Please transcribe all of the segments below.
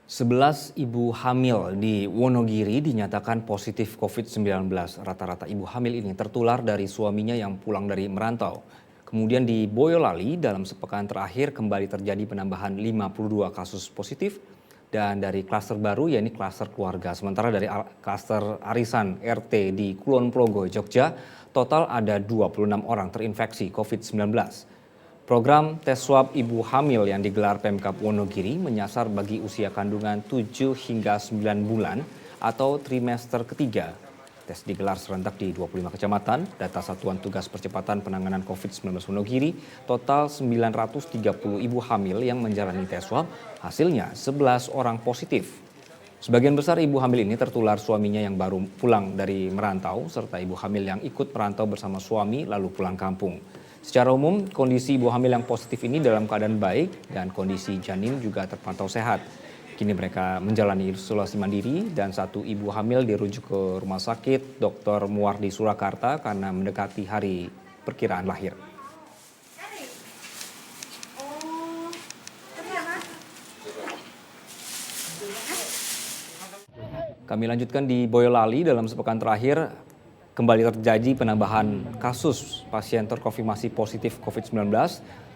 11 ibu hamil di Wonogiri dinyatakan positif COVID-19. Rata-rata ibu hamil ini tertular dari suaminya yang pulang dari merantau. Kemudian di Boyolali dalam sepekan terakhir kembali terjadi penambahan 52 kasus positif dan dari klaster baru yakni klaster keluarga. Sementara dari klaster arisan RT di Kulon Progo, Jogja, total ada 26 orang terinfeksi COVID-19. Program tes swab ibu hamil yang digelar Pemkab Wonogiri menyasar bagi usia kandungan 7 hingga 9 bulan atau trimester ketiga. Tes digelar serentak di 25 kecamatan. Data Satuan Tugas Percepatan Penanganan COVID-19 Wonogiri, total 930 ibu hamil yang menjalani tes swab, hasilnya 11 orang positif. Sebagian besar ibu hamil ini tertular suaminya yang baru pulang dari merantau, serta ibu hamil yang ikut merantau bersama suami lalu pulang kampung. Secara umum, kondisi ibu hamil yang positif ini dalam keadaan baik dan kondisi janin juga terpantau sehat. Kini mereka menjalani isolasi mandiri dan satu ibu hamil dirujuk ke Rumah Sakit Dr. Muwardi Surakarta karena mendekati hari perkiraan lahir. Kami lanjutkan di Boyolali. Dalam sepekan terakhir kembali terjadi penambahan kasus pasien terkonfirmasi positif COVID-19.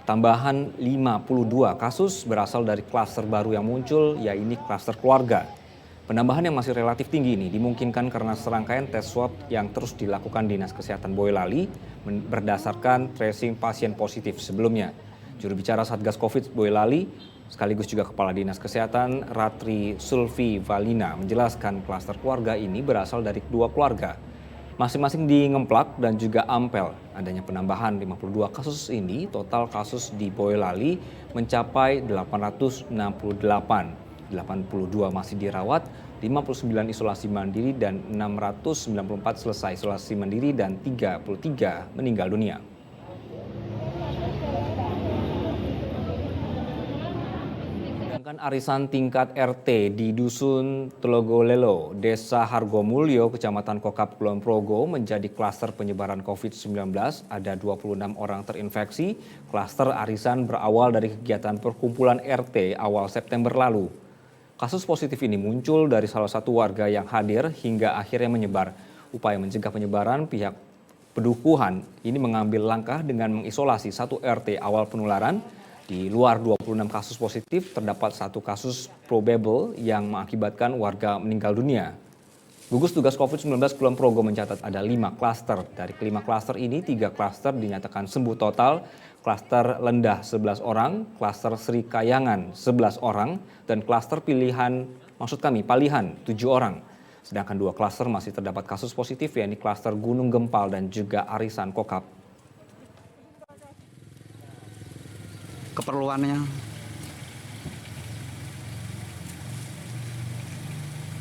Tambahan 52 kasus berasal dari klaster baru yang muncul, yaitu klaster keluarga. Penambahan yang masih relatif tinggi ini dimungkinkan karena serangkaian tes swab yang terus dilakukan Dinas Kesehatan Boyolali berdasarkan tracing pasien positif sebelumnya. Juru bicara Satgas Covid Boyolali sekaligus juga Kepala Dinas Kesehatan Ratri Sulfi Valina menjelaskan klaster keluarga ini berasal dari dua keluarga, masing-masing di Ngemplak dan juga Ampel. Adanya penambahan 52 kasus ini, total kasus di Boyolali mencapai 868. 82 masih dirawat, 59 isolasi mandiri dan 694 selesai isolasi mandiri dan 33 meninggal dunia. Arisan tingkat RT di Dusun Telogolelo, Desa Hargomulyo, Kecamatan Kokap, Kulon Progo menjadi klaster penyebaran COVID-19. Ada 26 orang terinfeksi. Klaster arisan berawal dari kegiatan perkumpulan RT awal September lalu. Kasus positif ini muncul dari salah satu warga yang hadir hingga akhirnya menyebar. Upaya mencegah penyebaran, pihak Pedukuhan ini mengambil langkah dengan mengisolasi satu RT awal penularan. Di luar 26 kasus positif, terdapat satu kasus probable yang mengakibatkan warga meninggal dunia. Gugus Tugas COVID-19 Kulon Progo mencatat ada 5 klaster. Dari kelima klaster ini, 3 klaster dinyatakan sembuh total. Klaster Lendah 11 orang, klaster Sri Kayangan 11 orang, dan klaster Palihan 7 orang. Sedangkan 2 klaster masih terdapat kasus positif, yakni klaster Gunung Gempal dan juga Arisan Kokap. Keperluannya